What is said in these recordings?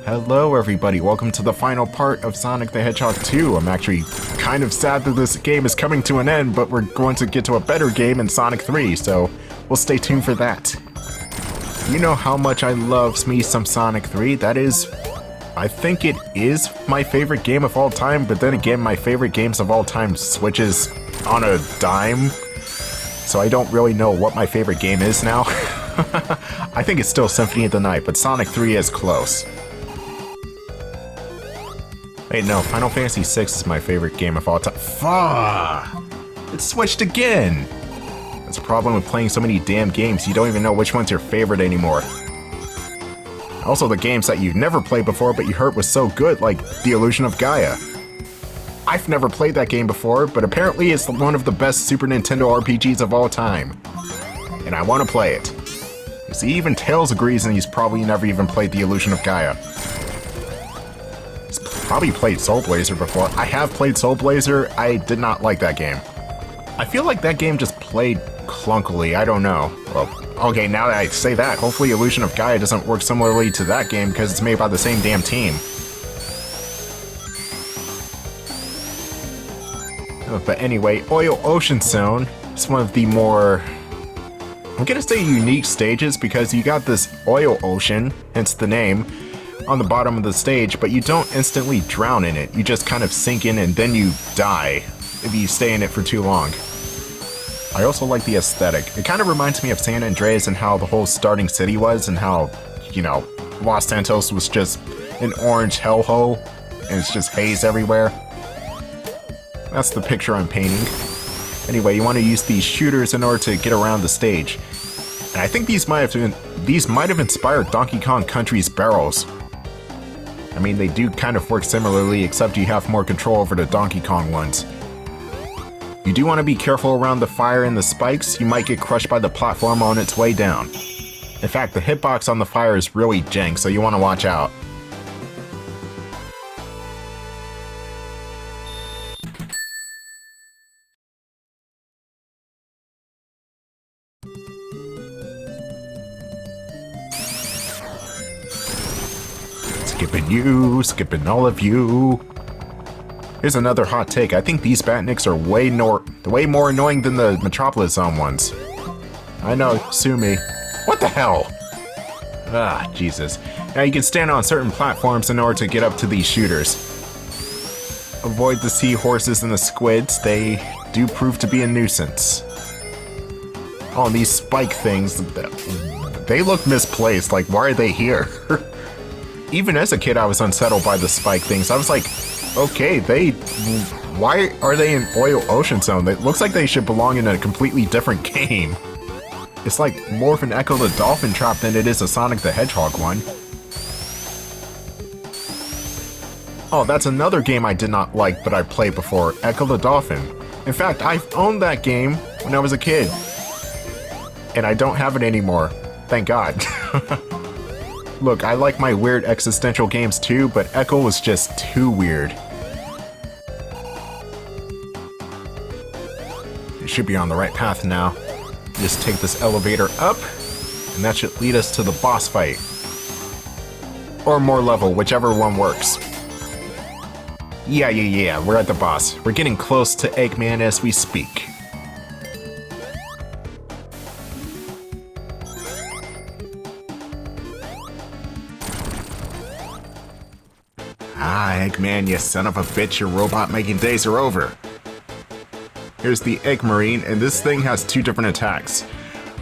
Hello everybody, welcome to the final part of Sonic the Hedgehog 2. I'm actually kind of sad that this game is coming to an end, but we're going to get to a better game in Sonic 3, so we'll stay tuned for that. You know how much I love me some Sonic 3. That is, I think it is my favorite game of all time, but then again, my favorite games of all time switches on a dime, so I don't really know what my favorite game is now. I think it's still Symphony of the Night, but Sonic 3 is close. Wait, no, Final Fantasy VI is my favorite game of all time. Fuck! It switched again! That's a problem with playing so many damn games, you don't even know which one's your favorite anymore. Also, the games that you've never played before but you heard was so good, like The Illusion of Gaia. I've never played that game before, but apparently it's one of the best Super Nintendo RPGs of all time. And I want to play it. You see, even Tails agrees and he's probably never even played The Illusion of Gaia. Probably played Soul Blazer before. I have played Soul Blazer. I did not like that game. I feel like that game just played clunkily. I don't know. Well, okay, now that I say that, hopefully Illusion of Gaia doesn't work similarly to that game because it's made by the same damn team. But anyway, Oil Ocean Zone is one of the more, I'm gonna say unique stages because you got this oil ocean, hence the name, on the bottom of the stage, but you don't instantly drown in it. You just kind of sink in and then you die if you stay in it for too long. I also like the aesthetic. It kind of reminds me of San Andreas and how the whole starting city was and how, you know, Los Santos was just an orange hellhole and it's just haze everywhere. That's the picture I'm painting. Anyway, you want to use these shooters in order to get around the stage. And I think these might have inspired Donkey Kong Country's barrels. I mean, they do kind of work similarly, except you have more control over the Donkey Kong ones. You do want to be careful around the fire and the spikes. You might get crushed by the platform on its way down. In fact, the hitbox on the fire is really jank, so you want to watch out. Skipping you, skipping all of you. Here's another hot take. I think these Batniks are way more annoying than the Metropolis Zone ones. I know, sue me. What the hell? Ah, Jesus. Now you can stand on certain platforms in order to get up to these shooters. Avoid the seahorses and the squids. They do prove to be a nuisance. Oh, and these spike things, they look misplaced. Like, why are they here? Even as a kid, I was unsettled by the spike things. I was like, okay, why are they in Oil Ocean Zone? It looks like they should belong in a completely different game. It's like more of an Echo the Dolphin trap than it is a Sonic the Hedgehog one. Oh, that's another game I did not like, but I played before, Echo the Dolphin. In fact, I've owned that game when I was a kid. And I don't have it anymore. Thank God. Look, I like my weird existential games too, but Echo was just too weird. You should be on the right path now. Just take this elevator up, and that should lead us to the boss fight. Or more level, whichever one works. Yeah, we're at the boss. We're getting close to Eggman as we speak. Ah, Eggman, you son of a bitch, your robot-making days are over. Here's the Egg Marine, and this thing has two different attacks.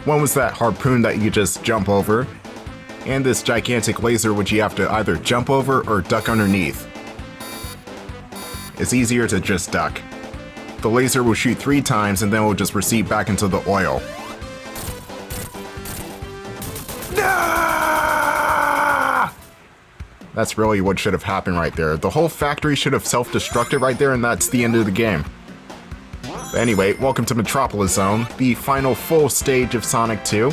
One was that harpoon that you just jump over, and this gigantic laser which you have to either jump over or duck underneath. It's easier to just duck. The laser will shoot 3 times and then will just recede back into the oil. That's really what should have happened right there. The whole factory should have self-destructed right there, and that's the end of the game. But anyway, welcome to Metropolis Zone, the final full stage of Sonic 2.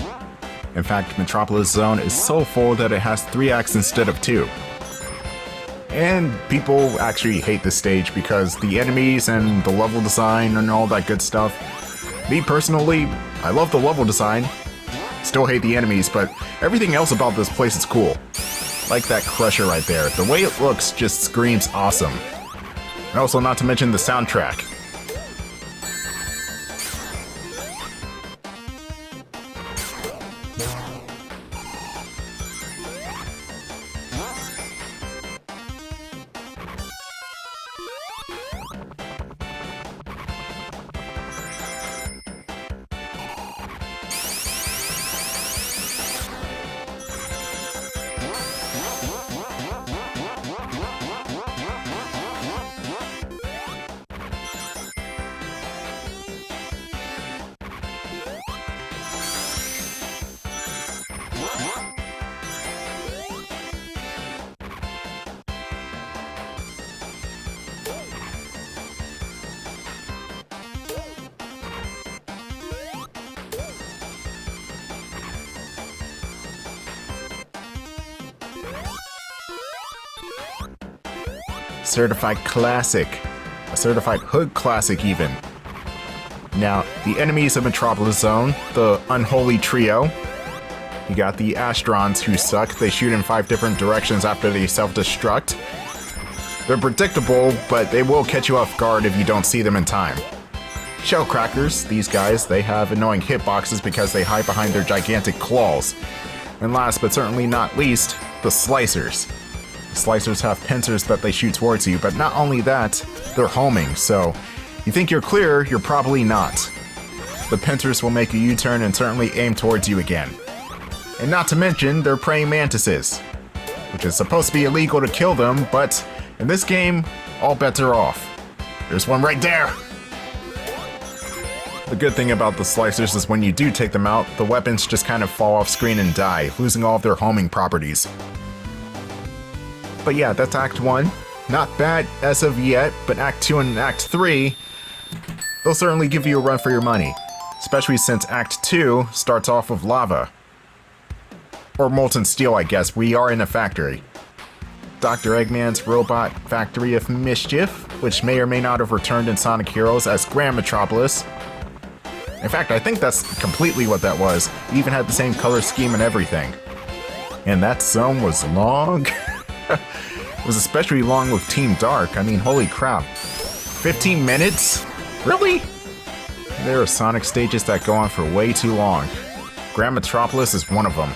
In fact, Metropolis Zone is so full that it has 3 acts instead of 2. And people actually hate this stage because the enemies and the level design and all that good stuff. Me personally, I love the level design. Still hate the enemies, but everything else about this place is cool. Like that Crusher right there. The way it looks just screams awesome. And also, not to mention the soundtrack. Certified classic. A certified hood classic even. Now, the enemies of Metropolis Zone, the unholy trio. You got the Astrons who suck. They shoot in 5 different directions after they self-destruct. They're predictable, but they will catch you off guard if you don't see them in time. Shellcrackers, these guys, they have annoying hitboxes because they hide behind their gigantic claws. And last but certainly not least, the Slicers. Slicers have pincers that they shoot towards you, but not only that, they're homing, so you think you're clear, you're probably not. The pincers will make a U-turn and certainly aim towards you again. And not to mention, they're praying mantises, which is supposed to be illegal to kill them, but in this game, all bets are off. There's one right there! The good thing about the Slicers is when you do take them out, the weapons just kind of fall off screen and die, losing all of their homing properties. But yeah, that's Act 1. Not bad as of yet, but Act 2 and Act 3, they'll certainly give you a run for your money. Especially since Act 2 starts off with lava. Or molten steel, I guess. We are in a factory. Dr. Eggman's robot factory of mischief, which may or may not have returned in Sonic Heroes as Grand Metropolis. In fact, I think that's completely what that was. It even had the same color scheme and everything. And that zone was long. It was especially long with Team Dark. I mean, holy crap. 15 minutes? Really? There are Sonic stages that go on for way too long. Grand Metropolis is one of them.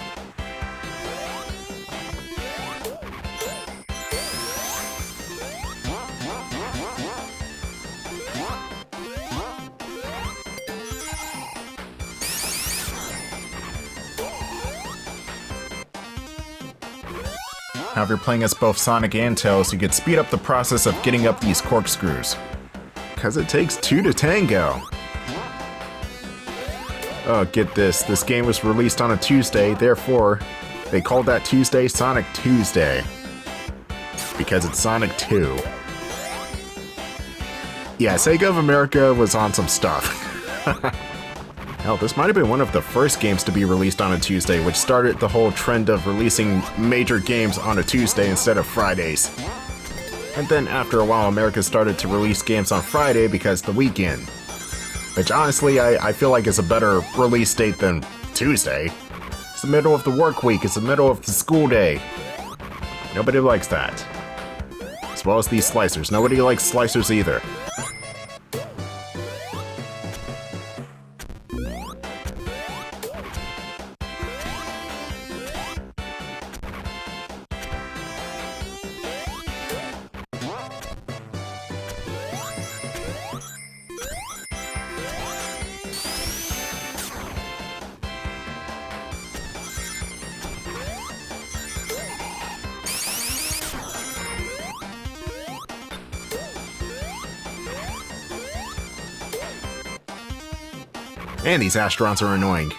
Now if you're playing as both Sonic and Tails, you could speed up the process of getting up these corkscrews. Cause it takes 2 to tango. Oh, get this. This game was released on a Tuesday, therefore, they called that Tuesday Sonic Tuesday. Because it's Sonic 2. Yeah, Sega of America was on some stuff. Hell, this might have been one of the first games to be released on a Tuesday, which started the whole trend of releasing major games on a Tuesday instead of Fridays. And then after a while, America started to release games on Friday because the weekend. Which honestly, I feel like is a better release date than Tuesday. It's the middle of the work week, it's the middle of the school day. Nobody likes that. As well as these slicers. Nobody likes slicers either. And these Astrons are annoying.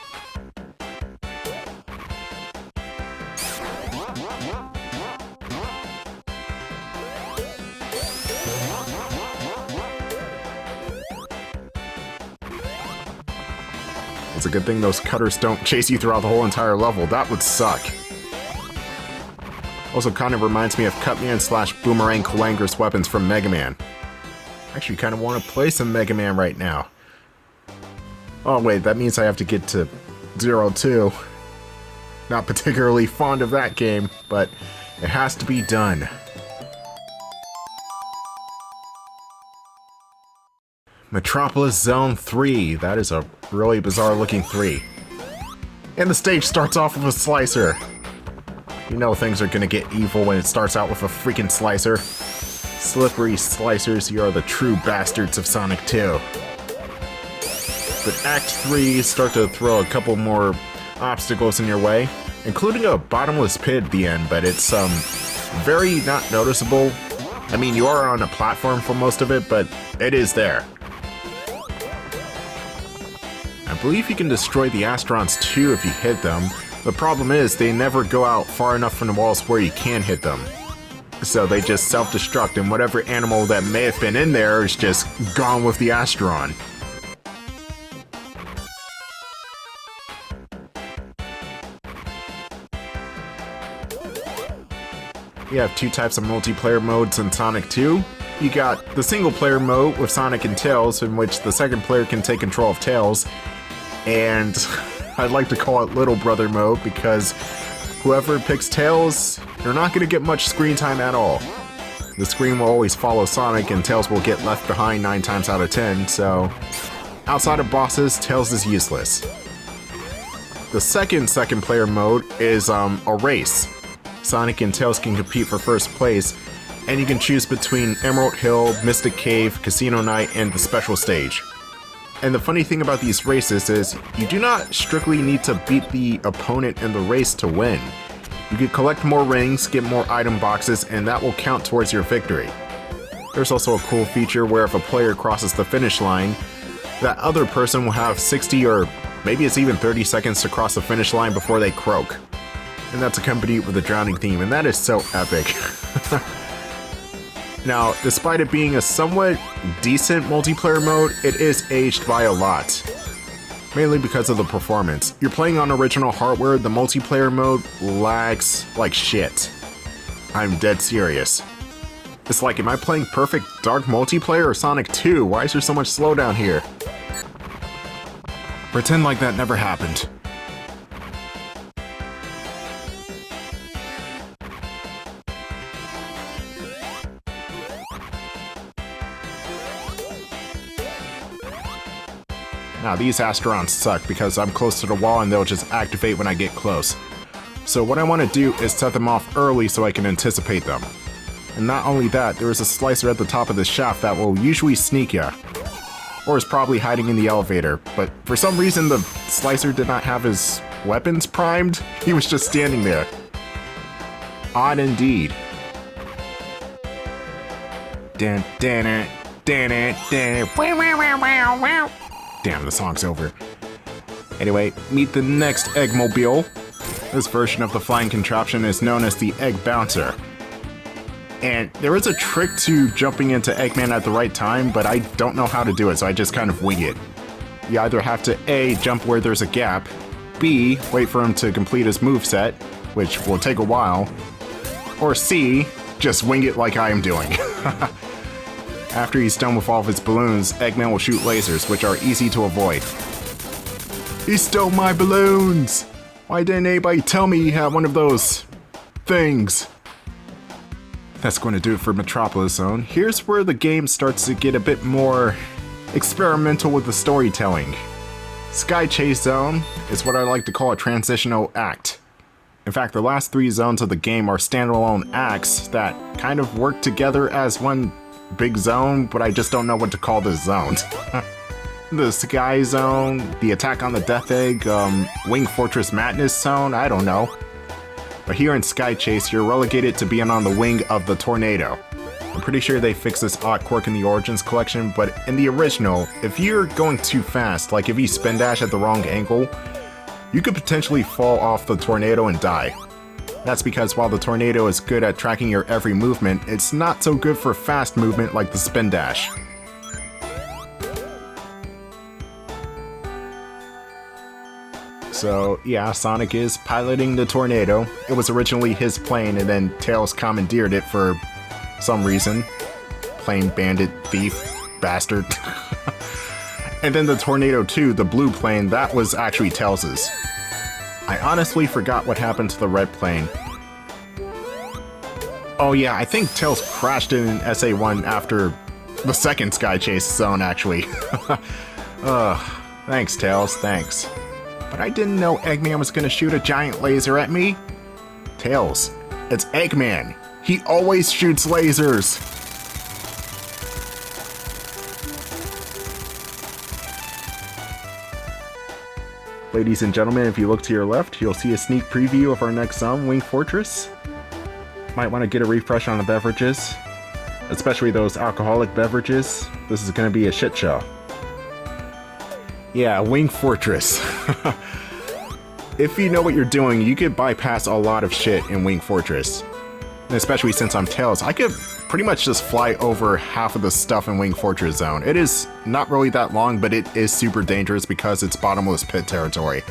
It's a good thing those cutters don't chase you throughout the whole entire level. That would suck. Also kind of reminds me of Cutman / Boomerang Kalanger's weapons from Mega Man. Actually kind of want to play some Mega Man right now. Oh wait, that means I have to get to 02. Not particularly fond of that game, but It has to be done. Metropolis Zone 3. That is a really bizarre looking 3. And the stage starts off with a slicer. You know things are gonna get evil when it starts out with a freaking slicer. Slippery slicers, you are the true bastards of Sonic 2. But Act 3 start to throw a couple more obstacles in your way, including a bottomless pit at the end, but it's very not noticeable. I mean, you are on a platform for most of it, but it is there. I believe you can destroy the Astrons too if you hit them. The problem is they never go out far enough from the walls where you can hit them. So they just self-destruct, and whatever animal that may have been in there is just gone with the Astron. You have two types of multiplayer modes in Sonic 2. You got the single player mode with Sonic and Tails, in which the second player can take control of Tails. And I'd like to call it Little Brother mode because whoever picks Tails, you're not going to get much screen time at all. The screen will always follow Sonic and Tails will get left behind 9 times out of 10, so outside of bosses, Tails is useless. The second player mode is a race. Sonic and Tails can compete for first place, and you can choose between Emerald Hill, Mystic Cave, Casino Night, and the special stage. And the funny thing about these races is, you do not strictly need to beat the opponent in the race to win. You can collect more rings, get more item boxes, and that will count towards your victory. There's also a cool feature where if a player crosses the finish line, that other person will have 60 or maybe it's even 30 seconds to cross the finish line before they croak. And that's accompanied with a drowning theme, and that is so epic. Now, despite it being a somewhat decent multiplayer mode, it is aged by a lot. Mainly because of the performance. You're playing on original hardware, the multiplayer mode lags like shit. I'm dead serious. It's like, am I playing perfect dark multiplayer or Sonic 2? Why is there so much slowdown here? Pretend like that never happened. Now these Astrons suck because I'm close to the wall and they'll just activate when I get close. So what I want to do is set them off early so I can anticipate them. And not only that, there is a slicer at the top of the shaft that will usually sneak ya. Or is probably hiding in the elevator, but for some reason the slicer did not have his weapons primed. He was just standing there. Odd indeed. Damn, the song's over. Anyway, meet the next Eggmobile. This version of the flying contraption is known as the Egg Bouncer. And there is a trick to jumping into Eggman at the right time, but I don't know how to do it, so I just kind of wing it. You either have to A, jump where there's a gap, B, wait for him to complete his moveset, which will take a while, or C, just wing it like I am doing. After he's done with all of his balloons, Eggman will shoot lasers, which are easy to avoid. He stole my balloons! Why didn't anybody tell me he had one of those things? That's going to do it for Metropolis Zone. Here's where the game starts to get a bit more experimental with the storytelling. Sky Chase Zone is what I like to call a transitional act. In fact, the last 3 zones of the game are standalone acts that kind of work together as one big zone, but I just don't know what to call this zone. The Sky Zone, the Attack on the Death Egg, Wing Fortress Madness Zone, I don't know. But here in Sky Chase, you're relegated to being on the wing of the tornado. I'm pretty sure they fixed this odd quirk in the Origins collection, but in the original, if you're going too fast, like if you spin dash at the wrong angle, you could potentially fall off the tornado and die. That's because while the tornado is good at tracking your every movement, it's not so good for fast movement like the spin dash. So yeah, Sonic is piloting the tornado. It was originally his plane and then Tails commandeered it for some reason. Plane bandit, thief, bastard. And then the Tornado 2, the blue plane, that was actually Tails's. I honestly forgot what happened to the red plane. Oh yeah, I think Tails crashed in SA1 after the second Sky Chase zone, actually. Thanks, Tails, thanks. But I didn't know Eggman was gonna shoot a giant laser at me. Tails, it's Eggman. He always shoots lasers. Ladies and gentlemen, if you look to your left, you'll see a sneak preview of our next zone, Wing Fortress. Might want to get a refresh on the beverages, especially those alcoholic beverages. This is going to be a shit show. Yeah, Wing Fortress. If you know what you're doing, you could bypass a lot of shit in Wing Fortress. And especially since I'm Tails, I could pretty much just fly over half of the stuff in Wing Fortress Zone. It is not really that long, but it is super dangerous because it's bottomless pit territory.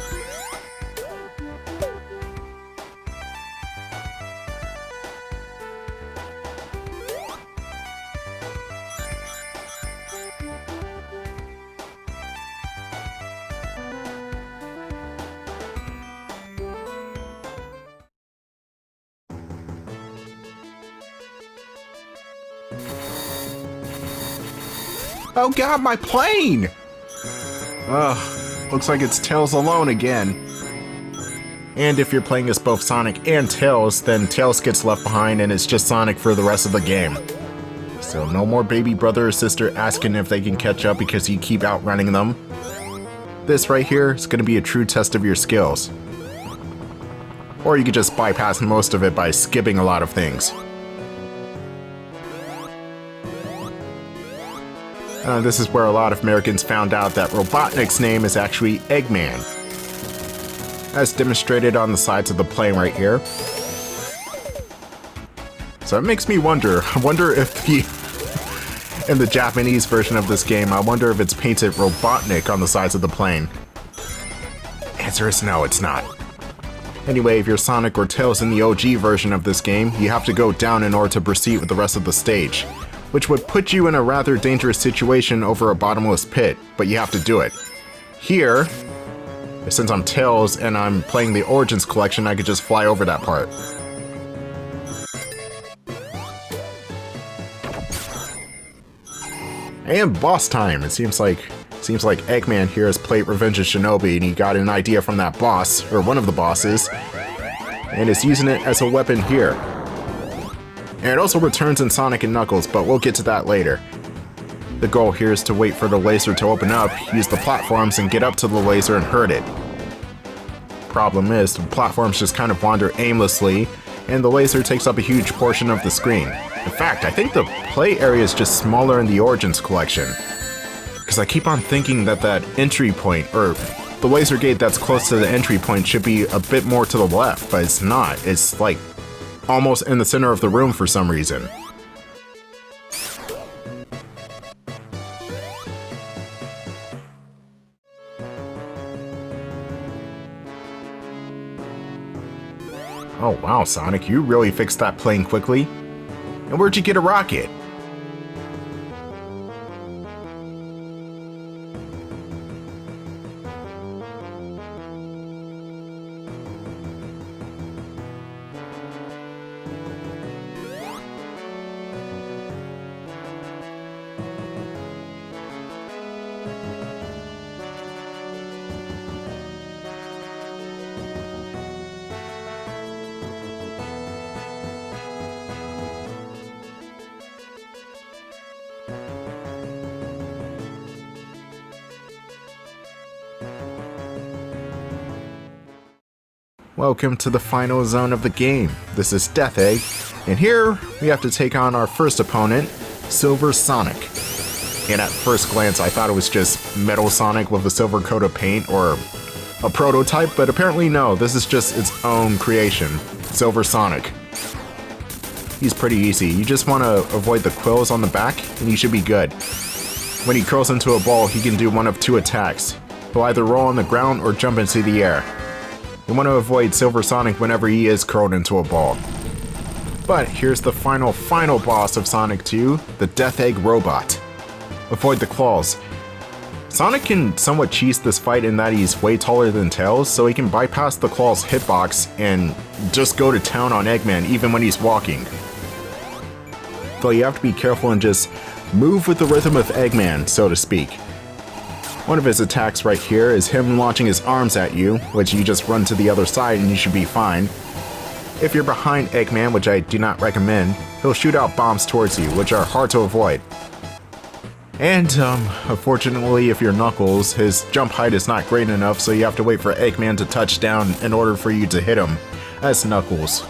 Oh god, my plane! Ugh, looks like it's Tails alone again. And if you're playing as both Sonic and Tails, then Tails gets left behind and it's just Sonic for the rest of the game. So no more baby brother or sister asking if they can catch up because you keep outrunning them. This right here is going to be a true test of your skills. Or you could just bypass most of it by skipping a lot of things. This is where a lot of Americans found out that Robotnik's name is actually Eggman, as demonstrated on the sides of the plane right here. So it makes me wonder, I wonder if in the Japanese version of this game, I wonder if it's painted Robotnik on the sides of the plane. Answer is no, it's not. Anyway, if you're Sonic or Tails in the OG version of this game, you have to go down in order to proceed with the rest of the stage, which would put you in a rather dangerous situation over a bottomless pit, but you have to do it. Here, since I'm Tails and I'm playing the Origins collection, I could just fly over that part. And boss time! It seems like Eggman here has played Revenge of Shinobi and he got an idea from that boss, or one of the bosses, and is using it as a weapon here. And it also returns in Sonic and Knuckles, but we'll get to that later. The goal here is to wait for the laser to open up, use the platforms, and get up to the laser and hurt it. Problem is, the platforms just kind of wander aimlessly, and the laser takes up a huge portion of the screen. In fact, I think the play area is just smaller in the Origins collection. Because I keep on thinking that entry point, or the laser gate that's close to the entry point should be a bit more to the left, but it's not. It's like almost in the center of the room for some reason. Oh wow, Sonic, you really fixed that plane quickly. And where'd you get a rocket? Welcome to the final zone of the game. This is Death Egg, and here we have to take on our first opponent, Silver Sonic. And at first glance I thought it was just Metal Sonic with a silver coat of paint or a prototype, but apparently no, this is just its own creation, Silver Sonic. He's pretty easy, you just want to avoid the quills on the back and you should be good. When he curls into a ball, he can do one of two attacks. He'll either roll on the ground or jump into the air. You want to avoid Silver Sonic whenever he is curled into a ball. But here's the final boss of Sonic 2, the Death Egg Robot. Avoid the claws. Sonic can somewhat cheese this fight in that he's way taller than Tails, so he can bypass the claws hitbox and just go to town on Eggman even when he's walking. though you have to be careful and just move with the rhythm of Eggman, so to speak. One of his attacks right here is him launching his arms at you, which you just run to the other side and you should be fine. If you're behind Eggman, which I do not recommend, he'll shoot out bombs towards you, which are hard to avoid. And, unfortunately, if you're Knuckles, his jump height is not great enough, so you have to wait for Eggman to touch down in order for you to hit him as Knuckles,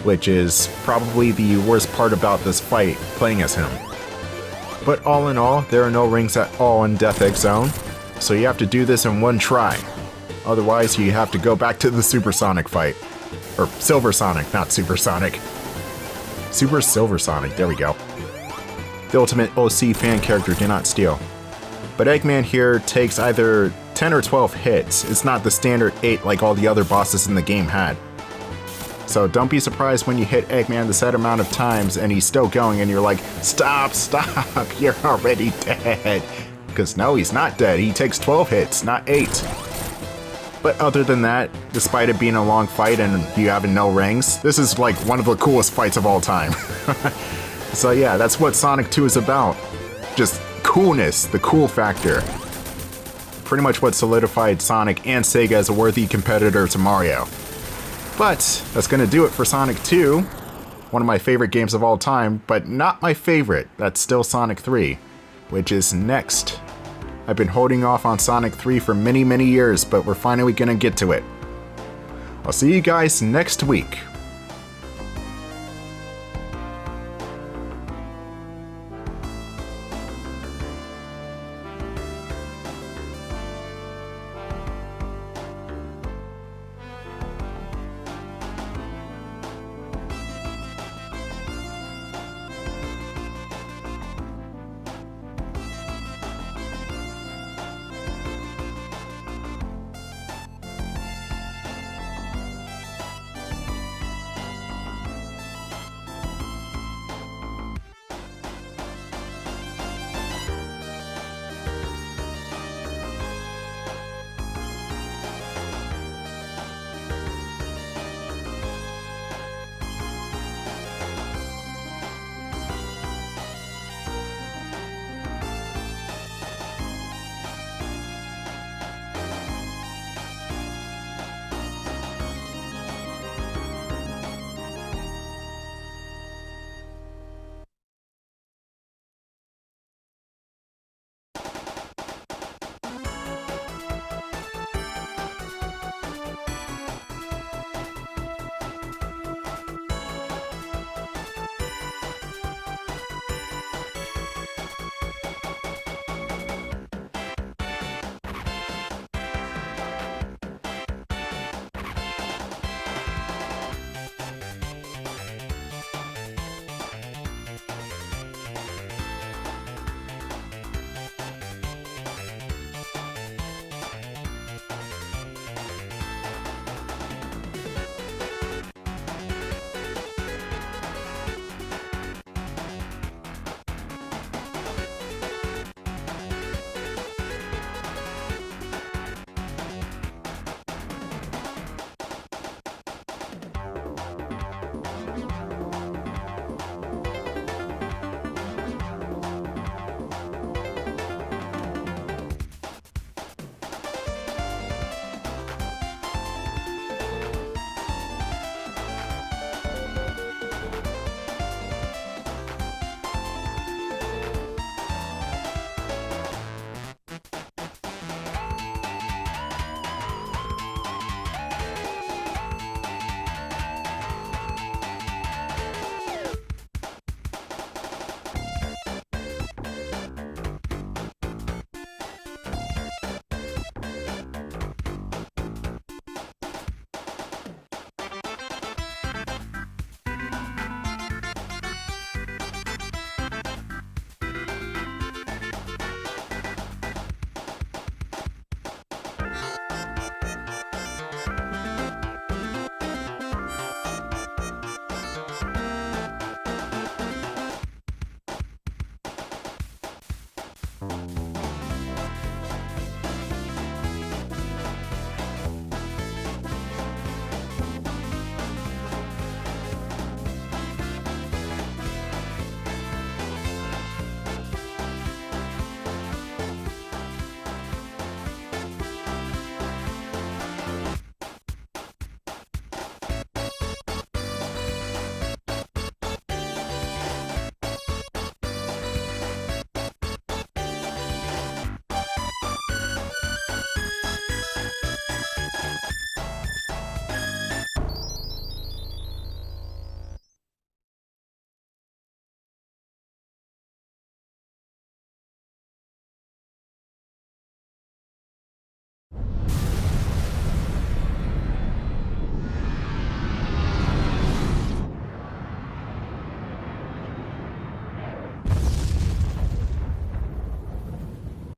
which is probably the worst part about this fight, playing as him. But all in all, there are no rings at all in Death Egg Zone, so you have to do this in one try. Otherwise, you have to go back to the Super Sonic fight. Or Silver Sonic, not Super Sonic. Super Silver Sonic, there we go. The ultimate OC fan character did not steal. But Eggman here takes either 10 or 12 hits. It's not the standard 8 like all the other bosses in the game had. So don't be surprised when you hit Eggman the set amount of times and he's still going and you're like, stop, stop, you're already dead. Because no, he's not dead. He takes 12 hits, not 8. But other than that, despite it being a long fight and you having no rings, this is like one of the coolest fights of all time. So yeah, that's what Sonic 2 is about. Just coolness, the cool factor. Pretty much what solidified Sonic and Sega as a worthy competitor to Mario. But that's gonna do it for Sonic 2. One of my favorite games of all time, but not my favorite. That's still Sonic 3, which is next. I've been holding off on Sonic 3 for many, many years, but we're finally gonna get to it. I'll see you guys next week.